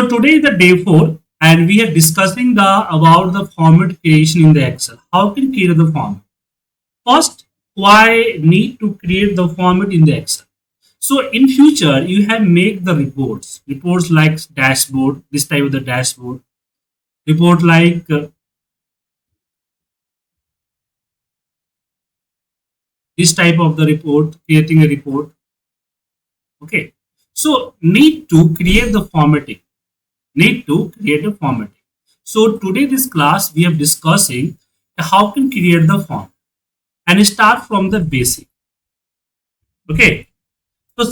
So today is the day 4 and we are discussing the about the format creation in the Excel. How can create the format? First, why need to create the format in the Excel? So in future, you have make the reports like dashboard, this type of the dashboard, report like this type of the report, creating a report. Okay. So need to create the formatting. Need to create a formatting. So today this class we are discussing how can create the form and start from the basic. Okay. So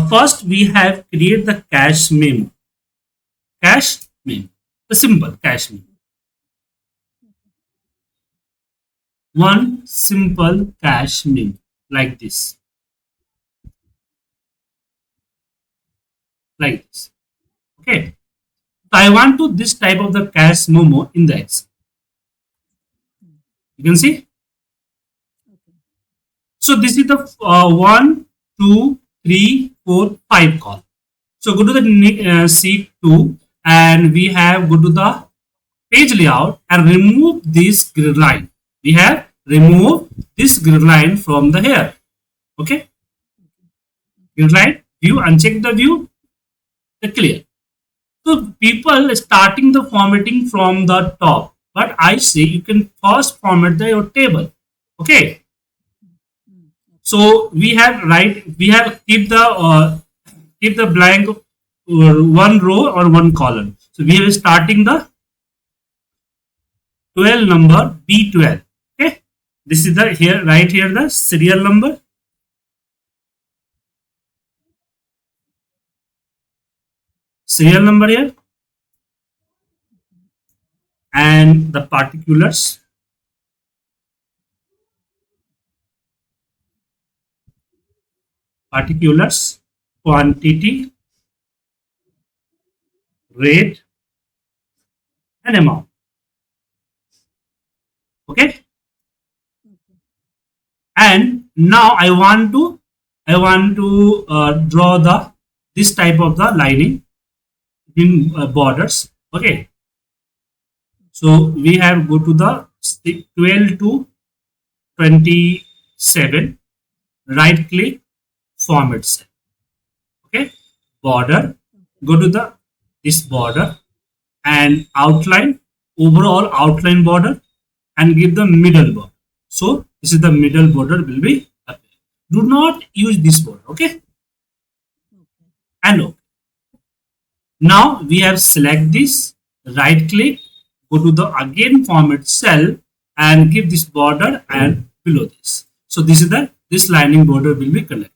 first we have create the cache memo. Cache memo. The simple cache memo. One simple cache memo like this. Like this. Okay. So I want to this type of the cache memo in the Excel. You can see. So this is the 1, 2, 3, 4, 5 column. So go to the sheet 2 and we have go to the page layout and remove this grid line. We have remove this grid line from the here. Okay, grid line view, uncheck the view, the clear. So people starting the formatting from the top, but I say you can first format your table. Okay, so we have keep the blank one row or one column. So we are starting the 12 number B12. Okay, this is the here right here the serial number here and the particulars, quantity, rate, and amount. Okay, and now I want to draw the this type of the lining in borders. Okay, so we have go to the 12 to 27, right click, format cell. Okay, border, go to the this border and outline, overall outline border, and give the middle border. So this is the middle border will be appear. Do not use this border. Okay, and okay. Now we have select this, right click, go to the again format cell and give this border and below this. So this is the this lining border will be collected.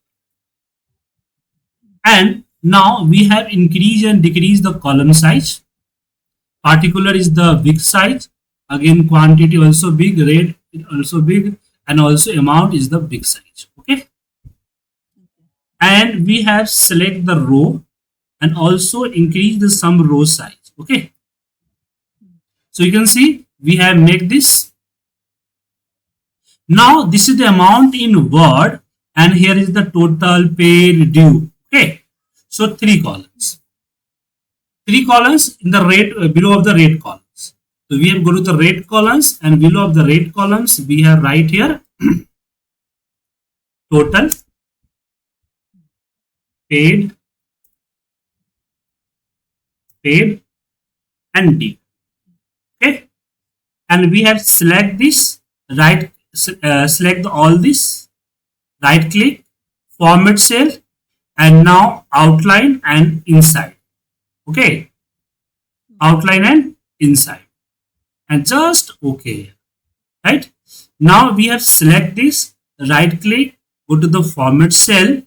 And now we have increase and decrease the column size. Particular is the big size. Again quantity also big, rate also big, and also amount is the big size. Okay. And we have select the row and also increase the some row size. Okay. So you can see we have make this. Now this is the amount in word and here is the total paid due. Okay. So three columns in the rate below of the rate columns. So we have go to the rate columns and below of the rate columns we have right here total paid, paid and due. Okay, and we have select this right select all this, right click, format cell, and now outline and inside. Okay, outline and inside and just okay, right? Now we have select this, right click, go to the format cell,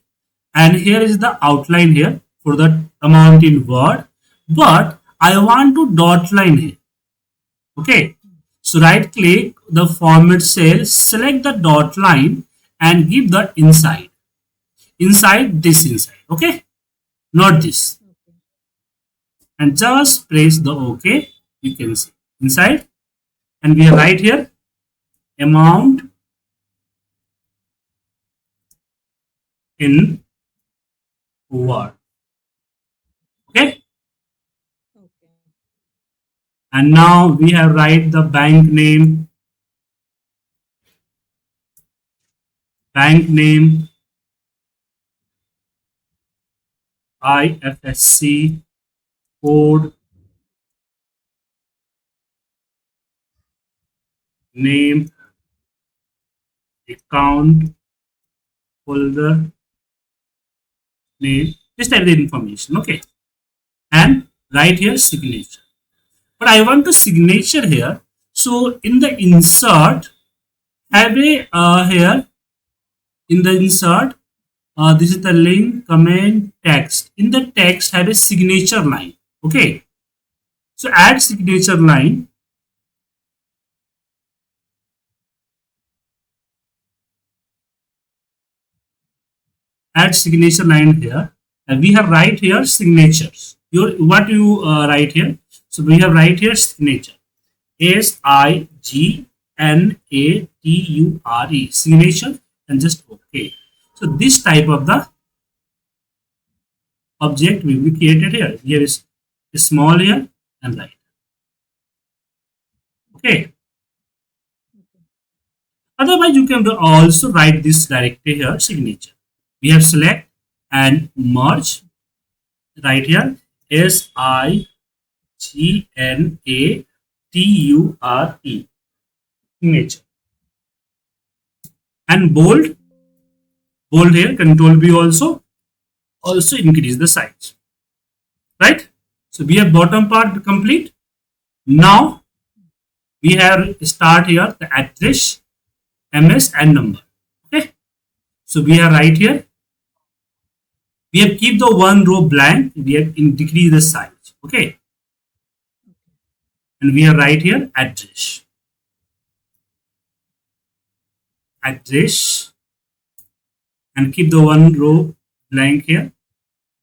and here is the outline here for the amount in word, but I want to dot line here. Okay, so right click the format cell, select the dot line and give the inside this inside. Okay, not this, and just press the OK. You can see inside, and we are right here amount in word. Okay, And now we have write the bank name, IFSC code, name, account holder name, this type of information. Okay, and write here signature. But I want the signature here. So in the insert, have a here in the insert. This is the link, comment, text. In the text, have a signature line. Okay, so add signature line. Add signature line here, and we have write here signatures. What you write here? So we have write here signature. SIGNATURE, signature, and just okay. So this type of the object will be created here. Here is small here and right. Okay. Otherwise, you can also write this directly here signature. We have select and merge right here. SIGNATURE, signature, and bold here. Control B also increase the size, right? So we have bottom part complete. Now we have start here the address, MS, and number. Okay, so we have right here. We have keep the one row blank. We have decrease the size. Okay, and we have right here address, and keep the one row blank here.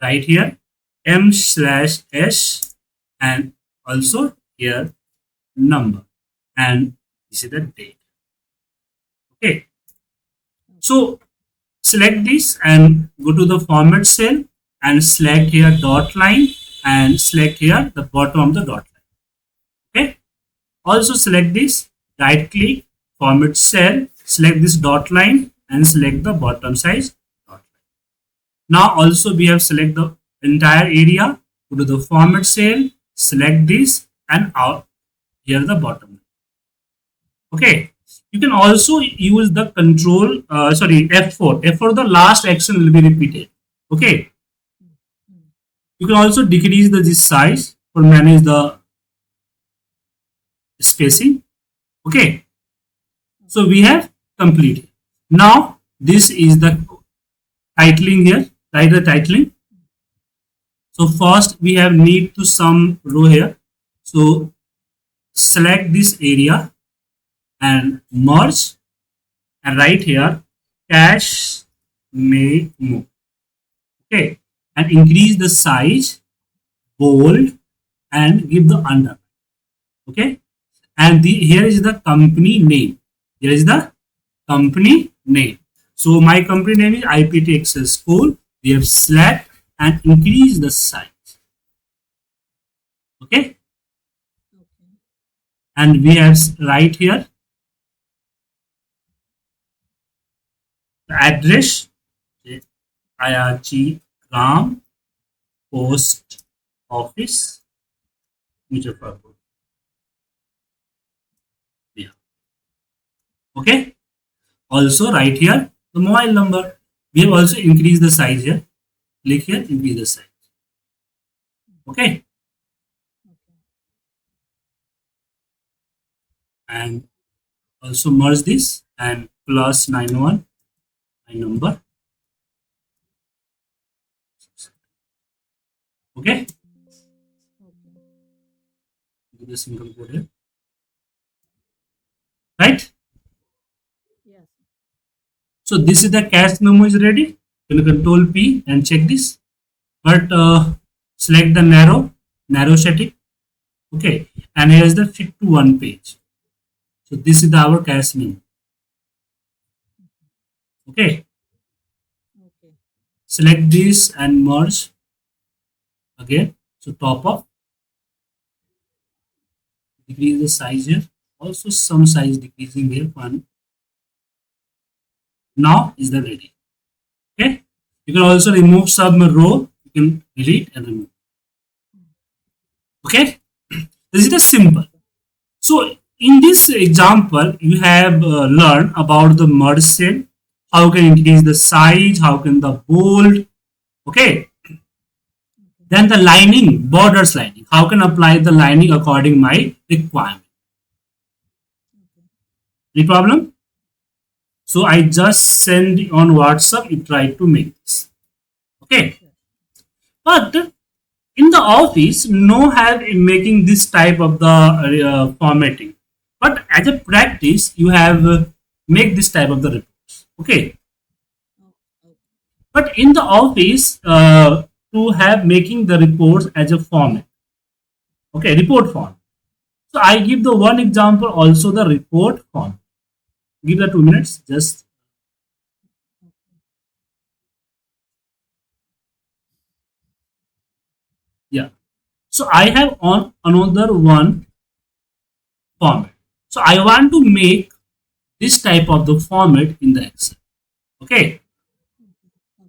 Right here M/S, and also here number, and this is the date. Okay, so select this and go to the format cell and select here dot line and select here the bottom of the dot line. Okay, also select this, right click, format cell, select this dot line and select the bottom size dot line. Now also we have select the entire area, go to the format cell, select this, and out here the bottom. Okay, you can also use the control F4. The last action will be repeated. Okay, you can also decrease the this size or manage the spacing. Okay, so we have completed. Now this is the titling here. Write the titling. So first we have need to some row here. So select this area and merge, and write here cache memo. Okay, and increase the size, bold, and give the under. Okay, and here is the company name. Here is the company name. So my company name is IPT Excel School. We have select and increase the size. Okay, and we have right here the address, IRG Gram Post Office, Muzaffarpur. Yeah. Okay. Also right here the mobile number. We have also increased the size here. Click here, increase the size. Okay. And also merge this and plus 91 my number. Okay. Do the single code here. Right. So this is the cache memo is ready. You can control P and check this. But select the narrow setting. Okay, and here is the fit to one page. So this is our cache memo. Okay, select this and merge again. So top of decrease the size here, also some size decreasing here. One, now is the ready. Okay, you can also remove some row, you can delete and remove. Okay, this is the simple. So in this example, you have learned about the merge cell, how can increase the size, how can the bold. Okay, then the lining, borders lining, how can apply the lining according my requirement. Any problem? So I just send on WhatsApp, you try to make this. Okay, but in the office, no have in making this type of the formatting. But as a practice, you have make this type of the reports. Okay, but in the office, to have making the reports as a format. Okay, report form. So I give the one example, also the report form. Give the 2 minutes, just yeah. So I have on another one format. So I want to make this type of the format in the Excel. Okay,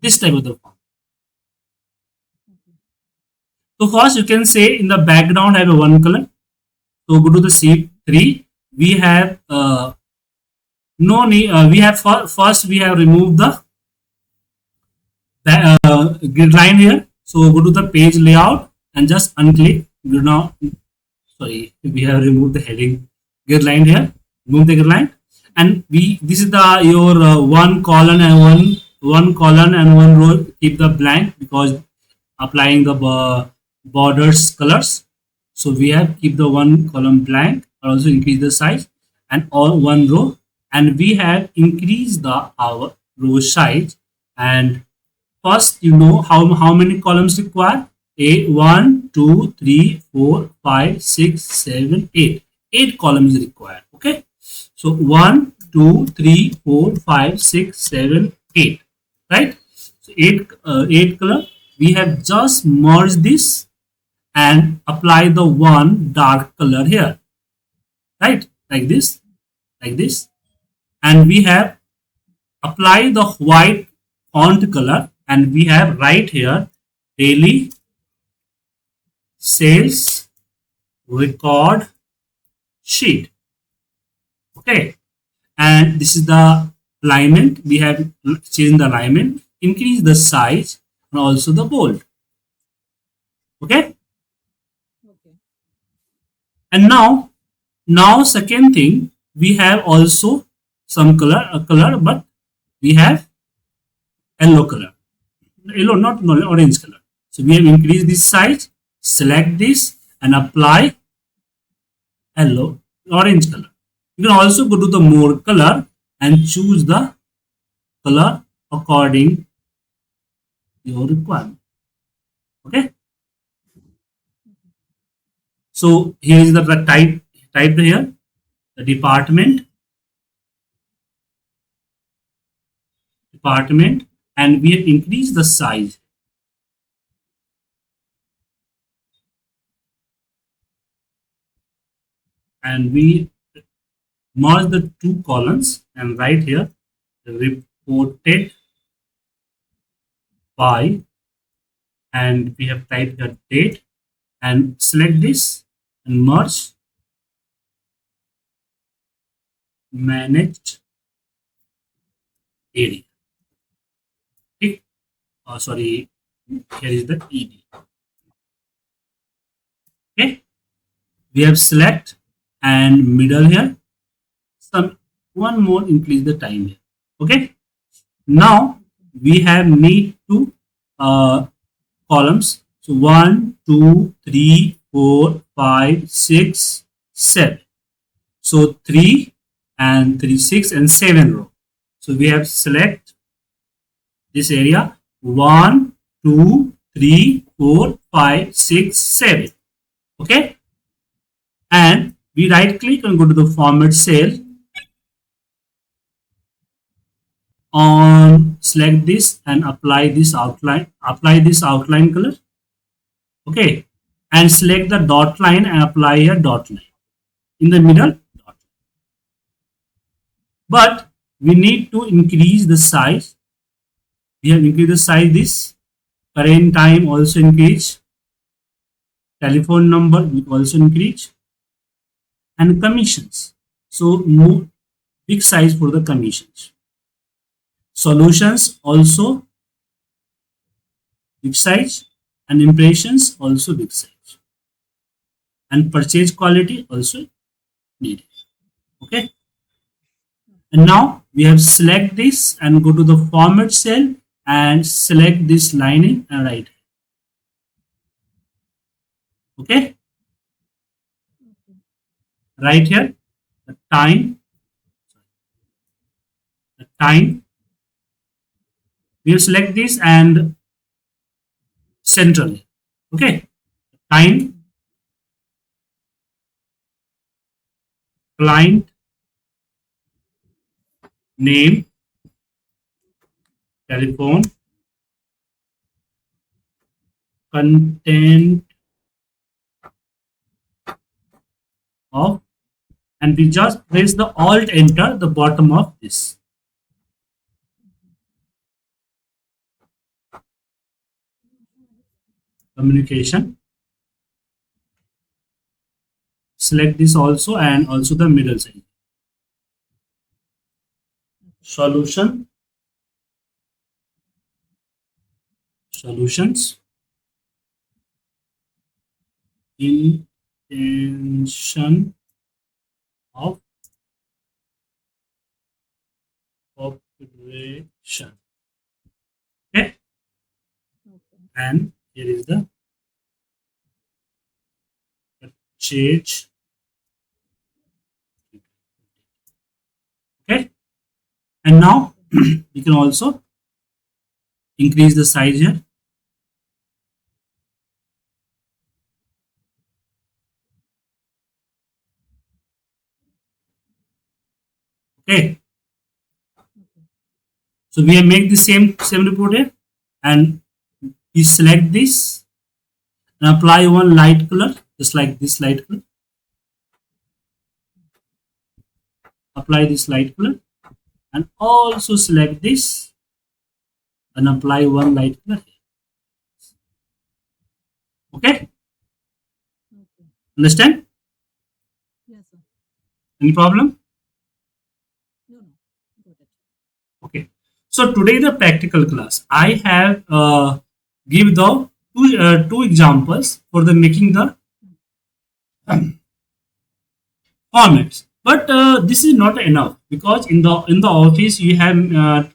this type of the format. So first you can say in the background have a one color. So go to the sheet 3. We have no need. We have first we have removed the grid line here. So go to the page layout and just unclick. Do now. Sorry, we have removed the heading grid line here. Remove the grid line, and we this is the your one column and one column and one row. Keep the blank because applying the borders colors. So we have keep the one column blank, also increase the size and all one row, and we have increased the our row size. And first you know how many columns required. A 1 2 3 4 5 6 7 8. 8 columns required. Okay, so 1 2 3 4 5 6 7 8, right? So 8 color. We have just merged this and apply the one dark color here, right? Like this, and we have applied the white font color, and we have right here daily sales record sheet. Okay, and this is the alignment. We have changed the alignment, increase the size, and also the bold. Okay, and now second thing, we have also some color a color, but we have yellow color, yellow not orange color. So we have increased this size, select this and apply yellow orange color. You can also go to the more color and choose the color according your requirement. Okay, so here is the type here, the department, and we have increased the size, and we merge the two columns and write here reported by, and we have typed here date, and select this and merge managed area. Okay, sorry, here is the ed. Okay, we have select and middle here, some one more increase the time here. Okay, now we have need two columns. So 1 2 3 4 5 6 7. So 3 and 3 6 and 7 row. So we have select this area 1 2 3 4 5 6 7. Okay, and we right click and go to the format cell, on select this and apply this outline color. Okay, and select the dot line and apply a dot line. in the middle dot. But we need to increase the size. We have increased the size. This current time also increase. Telephone number we also increase, and commissions. So more big size for the commissions. Solutions also big size, and impressions also big size, and purchase quality also needed. Okay. And now we have select this and go to the format cell and select this lining and write. Okay. Right here, the time. We will select this and central. Okay. Time, client, name, telephone, content of, and we just press the alt enter the bottom of this. Communication. Select this also and also the middle side. Solution. Solutions. Intention of operation. Okay. And here is the change. Okay. And now we can also increase the size here. Okay. So we have made the same report here, and we select this and apply one light color, just like this light color. Apply this light color and also select this and apply one light color here. Okay. Understand? Yes, sir. Any problem? No, no. Got it. Okay. So today the practical class, I have give the two examples for the making the formats. But this is not enough, because in the office you have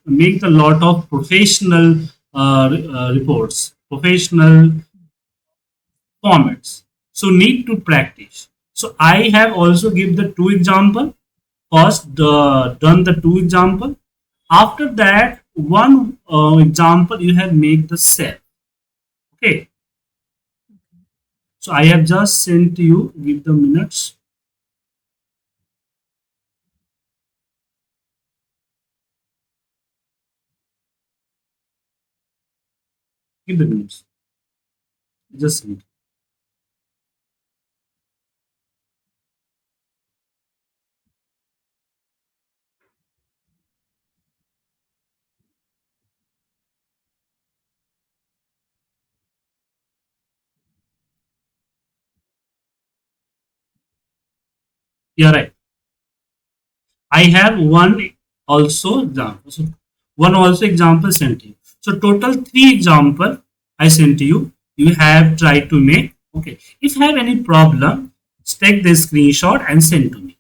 make a lot of professional reports, professional formats. So need to practice. So I have also give the two example. First, done the two example. After that, one example you have made the cell. Okay. So I have just sent to you. Give the minutes. Give the minutes. Just send. Yeah, right. I have one also example. So one also example sent to you. So total three example I sent to you. You have tried to make. Okay. If you have any problem, take the screenshot and send to me.